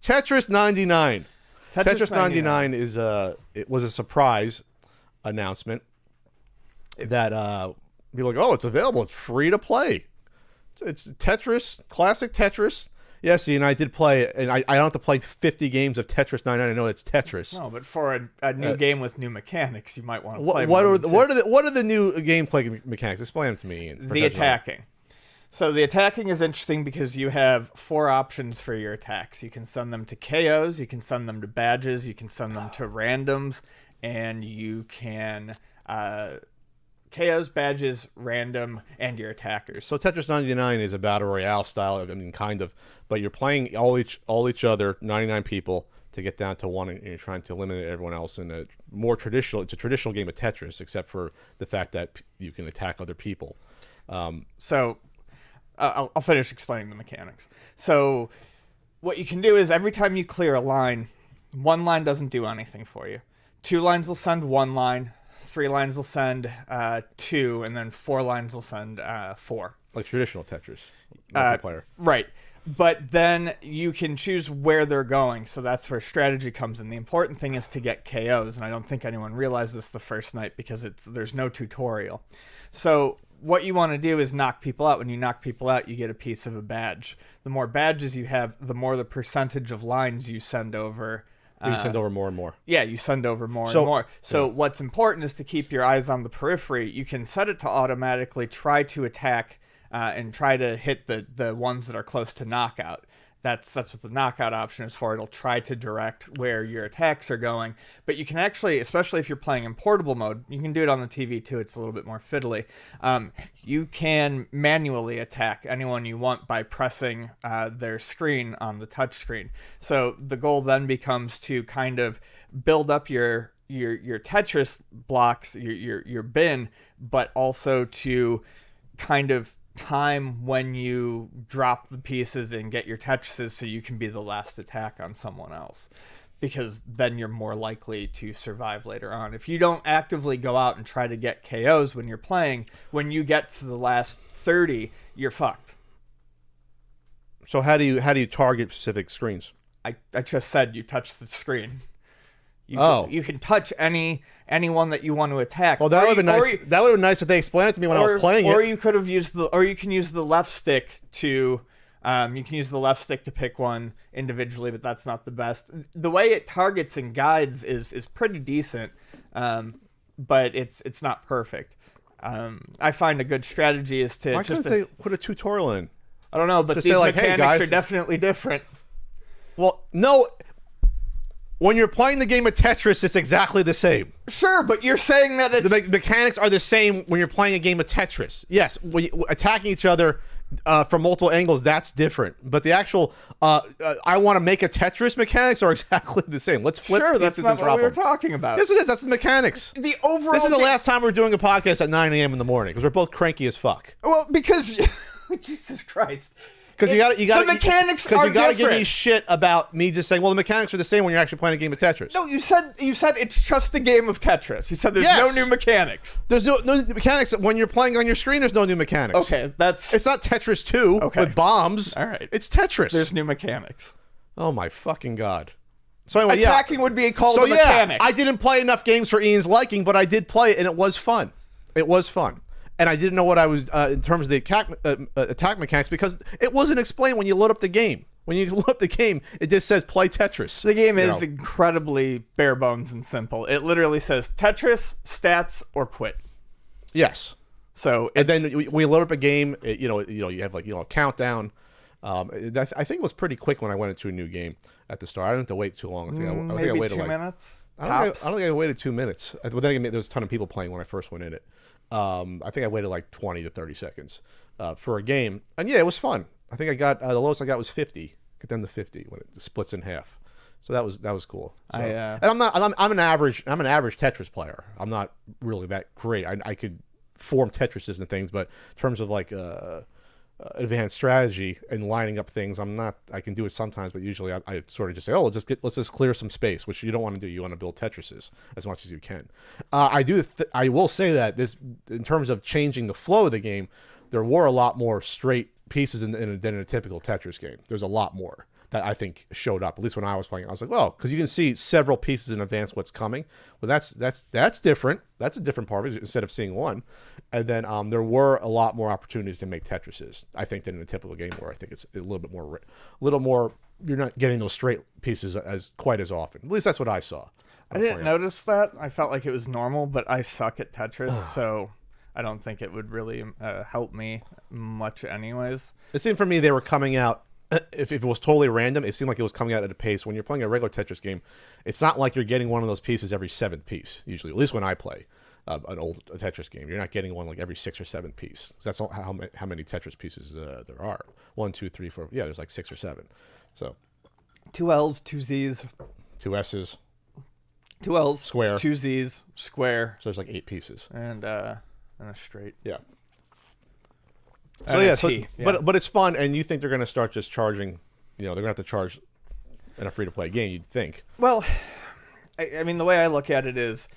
Tetris 99. Tetris 99 is it was a surprise announcement that people are like, oh, it's available. It's free to play. It's Tetris, classic Tetris. Yeah, see, and I did play it, and I don't have to play 50 games of Tetris 99. I know it's Tetris. No, but for a new game with new mechanics, you might want to play. What are the new gameplay mechanics? Explain them to me. The attacking. So the attacking is interesting because you have 4 options for your attacks. You can send them to KOs, you can send them to badges, you can send them to randoms, and you can KOs, badges, random, and your attackers. So Tetris 99 is a battle royale style. I mean, kind of, but you're playing all each other, 99 people, to get down to 1, and you're trying to eliminate everyone else in a more traditional. It's a traditional game of Tetris, except for the fact that you can attack other people. So I'll finish explaining the mechanics. So what you can do is every time you clear a line, 1 line doesn't do anything for you. 2 lines will send 1 line. 3 lines will send 2, and then 4 lines will send 4. Like traditional Tetris multiplayer. Right. But then you can choose where they're going, so that's where strategy comes in. The important thing is to get KOs, and I don't think anyone realized this the first night because there's no tutorial. So what you want to do is knock people out. When you knock people out, you get a piece of a badge. The more badges you have, the more the percentage of lines you send over. You send over more and more. Yeah, you send over more and more. So what's important is to keep your eyes on the periphery. You can set it to automatically try to attack and try to hit the ones that are close to knockout. That's what the knockout option is for. It'll try to direct where your attacks are going. But you can actually, especially if you're playing in portable mode, you can do it on the TV too. It's a little bit more fiddly. You can manually attack anyone you want by pressing their screen on the touch screen. So the goal then becomes to kind of build up your Tetris blocks, your bin, but also to kind of time when you drop the pieces and get your Tetrises so you can be the last attack on someone else, because then you're more likely to survive later on. If you don't actively go out and try to get KOs when you're playing, when you get to the last 30, you're fucked. So how do you target specific screens? I just said you touch the screen. You can touch anyone that you want to attack. Well, that would have been nice. That would have been nice if they explained it to me when I was playing it. Or you could have used you can use the left stick to pick one individually, but that's not the best. The way it targets and guides is pretty decent, but it's not perfect. I find a good strategy is to they put a tutorial in? I don't know, but these mechanics are definitely different. Well, no. When you're playing the game of Tetris, it's exactly the same. Sure, but you're saying that it's... The mechanics are the same when you're playing a game of Tetris. Yes, attacking each other from multiple angles, that's different. But the actual, I want to make a Tetris mechanics are exactly the same. Let's flip pieces that's not and drop what we were them. talking about. Yes, it is. That's the mechanics. The overall... This is the last time we're doing a podcast at 9 a.m. in the morning, because we're both cranky as fuck. Well, because... Jesus Christ. Because you got the mechanics are different. You got to give me shit about me just saying, well, the mechanics are the same when you're actually playing a game of Tetris. No, you said it's just a game of Tetris. You said there's no new mechanics. There's no mechanics when you're playing on your screen. There's no new mechanics. Okay, it's not Tetris 2 with bombs. All right, it's Tetris. There's new mechanics. Oh my fucking god. So anyway, attacking would be called a mechanic. I didn't play enough games for Ian's liking, but I did play it, and it was fun. It was fun. And I didn't know what I was in terms of the attack mechanics, because it wasn't explained when you load up the game. When you load up the game, it just says play Tetris. The game is incredibly bare bones and simple. It literally says Tetris, stats, or quit. Yes. So and then we load up a game. You have a countdown. I think it was pretty quick when I went into a new game at the start. I didn't have to wait too long. I think I waited 2 minutes. I don't think I waited 2 minutes. But then again, there was a ton of people playing when I first went in it. I think I waited like 20 to 30 seconds for a game, and yeah, it was fun. I think I got the lowest I got was 50. Get them to 50 when it splits in half. So that was cool. So, and I'm an average Tetris player. I'm not really that great. I could form Tetrises and things, but in terms of like advanced strategy and lining up things, I can do it sometimes, but usually I sort of just say, oh, let's just clear some space, which you don't want to do. You want to build Tetrises as much as you can. I will say that this, in terms of changing the flow of the game, there were a lot more straight pieces than in a typical Tetris game. There's a lot more. that I think showed up. At least when I was playing, I was like, well, because you can see several pieces in advance what's coming. Well, that's different. That's a different part of it instead of seeing one. And then there were a lot more opportunities to make Tetrises, I think, than in a typical game where I think it's a little more. You're not getting those straight pieces as quite as often. At least that's what I saw. I didn't notice that. I felt like it was normal, but I suck at Tetris, so I don't think it would really help me much anyways. It seemed for me they were coming out. If it was totally random, it seemed like it was coming out at a pace. When you're playing a regular Tetris game, it's not like you're getting one of those pieces every seventh piece, usually. At least when I play an old Tetris game. You're not getting one like every sixth or seventh piece. That's how many Tetris pieces there are. 1, 2, 3, 4. Yeah, there's like 6 or 7. So 2 L's, 2 Z's. 2 S's. 2 L's. Square. 2 Z's. Square. So there's like 8 pieces. And a straight. Yeah. So but it's fun, and you think they're going to start just charging, they're going to have to charge in a free-to-play game, you'd think. Well, I mean, the way I look at it is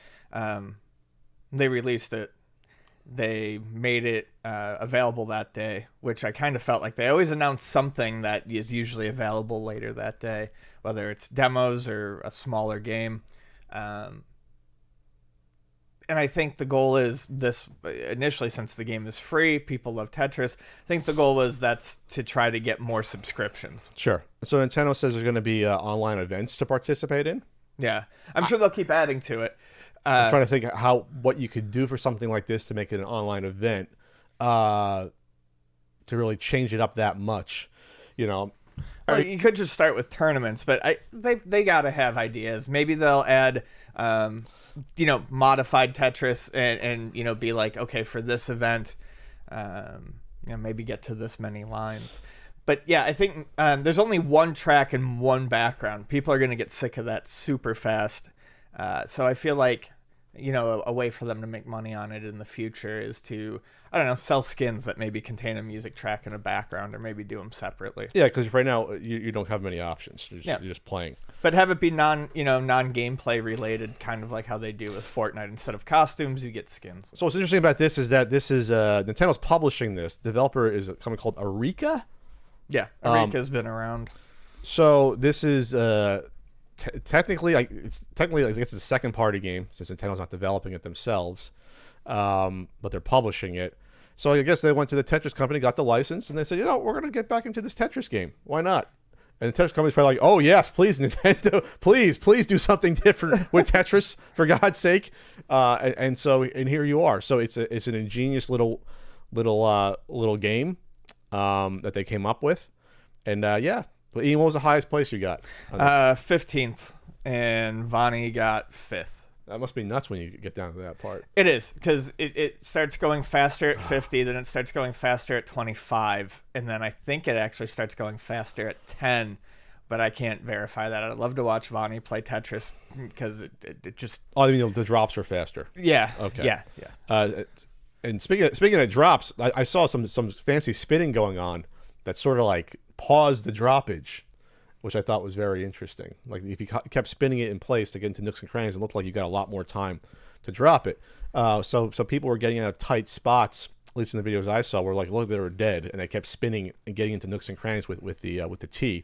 they released it. They made it available that day, which I kind of felt like they always announce something that is usually available later that day, whether it's demos or a smaller game. And I think the goal is this initially, since the game is free, people love Tetris. I think the goal was that's to try to get more subscriptions. Sure. So Nintendo says there's going to be online events to participate in. Yeah, I'm sure they'll keep adding to it. I'm trying to think what you could do for something like this to make it an online event, to really change it up that much, Well, you could just start with tournaments, but they got to have ideas. Maybe they'll add modified Tetris and be like, okay, for this event, maybe get to this many lines. But yeah, I think there's only one track and one background. People are going to get sick of that super fast. So I feel like, a way for them to make money on it in the future is to, I don't know, sell skins that maybe contain a music track and a background, or maybe do them separately. Yeah, because right now you don't have many options. You're just playing. But have it be non-gameplay related, kind of like how they do with Fortnite. Instead of costumes, you get skins. So what's interesting about this is that this is Nintendo's publishing this. Developer is a company called Arika. Yeah, Arika's been around. So this is technically it's a second party game since Nintendo's not developing it themselves, but they're publishing it. So I guess they went to the Tetris company, got the license, and they said, we're going to get back into this Tetris game. Why not? And the Tetris company's probably like, oh yes, please Nintendo, please do something different with Tetris for God's sake. And here you are. So it's an ingenious little game that they came up with, and But Ian, what was the highest place you got? 15th, and Vani got 5th. That must be nuts when you get down to that part. It is, because it starts going faster at 50, then it starts going faster at 25, and then I think it actually starts going faster at 10, but I can't verify that. I'd love to watch Vani play Tetris, because it just... Oh, I mean, the drops are faster. Yeah. Okay. Yeah. And speaking of drops, I saw some fancy spinning going on that sort of like paused the droppage, which I thought was very interesting. Like if you kept spinning it in place to get into nooks and crannies, it looked like you got a lot more time to drop it. So people were getting out of tight spots, at least in the videos I saw, where like look, they were dead, and they kept spinning and getting into nooks and crannies with the T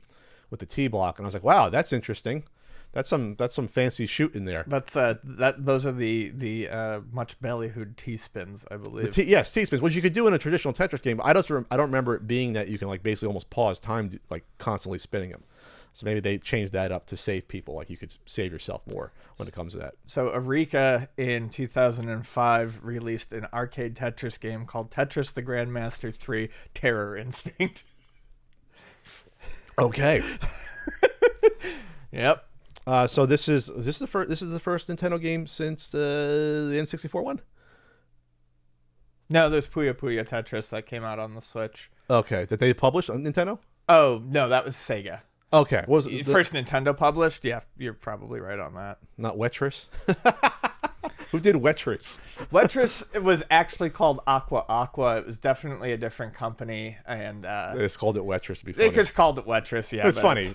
block. And I was like, wow, that's interesting. That's some fancy shoot in there. Those are the much ballyhooed T-spins, I believe. Yes, T-spins, which you could do in a traditional Tetris game. But I don't remember it being that you can like basically almost pause time, like constantly spinning them. So maybe they changed that up to save people. Like you could save yourself more when it comes to that. So Arika in 2005 released an arcade Tetris game called Tetris the Grandmaster 3 Terror Instinct. Okay. Yep. So this is the first Nintendo game since the N64 one? No, there's Puyo Puyo Tetris that came out on the Switch. Okay, that they published on Nintendo? Oh no, that was Sega. Okay, was it first Nintendo published? Yeah, you're probably right on that. Not Wetris? Who did Wetris? Wetris was actually called Aqua Aqua. It was definitely a different company, and they just called it Wetris to be funny. They just called it Wetris. Yeah, it's funny.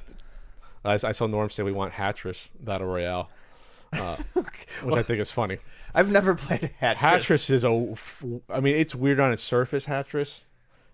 I saw Norm say we want Hatris Battle Royale, which I think is funny. I've never played Hatris. Hatris is I mean, it's weird on its surface, Hatris.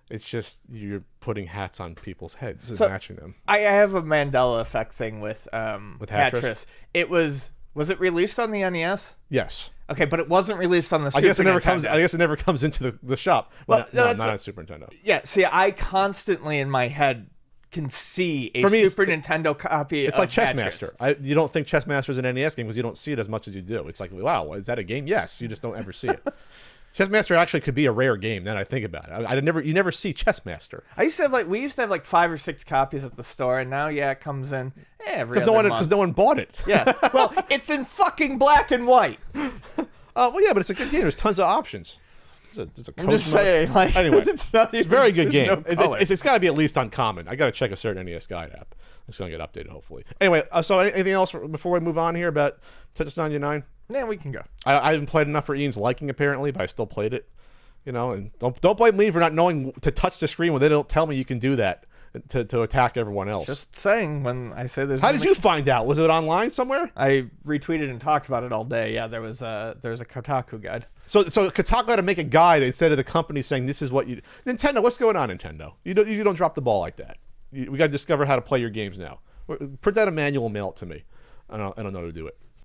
It's just you're putting hats on people's heads and matching them. I have a Mandela effect thing with Tetris. It was it released on the NES? Yes. Okay, but it wasn't released on the Super Nintendo. I guess it never comes into the shop. Well, not on Super Nintendo. Yeah, see, I constantly in my head can see a Super Nintendo copy. It's like Chess Master. You don't think Chess Master is an NES game because you don't see it as much as you do. It's like, wow, is that a game? Yes, you just don't ever see it. Chess Master actually could be a rare game. Then I think about it. You never see Chess Master. We used to have like 5 or 6 copies at the store, and now it comes in every other month. Because no one bought it. Yeah, well, it's in fucking black and white. Well, yeah, but it's a good game. There's tons of options. I'm just saying. Like, anyway, it's a very good game. It's got to be at least uncommon. I got to check a certain NES Guide app. It's going to get updated, hopefully. Anyway, so anything else before we move on here about Tetris 99? Yeah, we can go. I haven't played enough for Ian's liking, apparently, but I still played it. And don't blame me for not knowing to touch the screen when they don't tell me you can do that to attack everyone else. Just saying, when I say there's... How did you find out? Was it online somewhere? I retweeted and talked about it all day. Yeah, there was a Kotaku guide. So Kotaku had to make a guide instead of the company saying this is what you... Nintendo, what's going on, Nintendo? You don't drop the ball like that. We got to discover how to play your games now. Print out a manual, mail it to me. I don't know how to do it.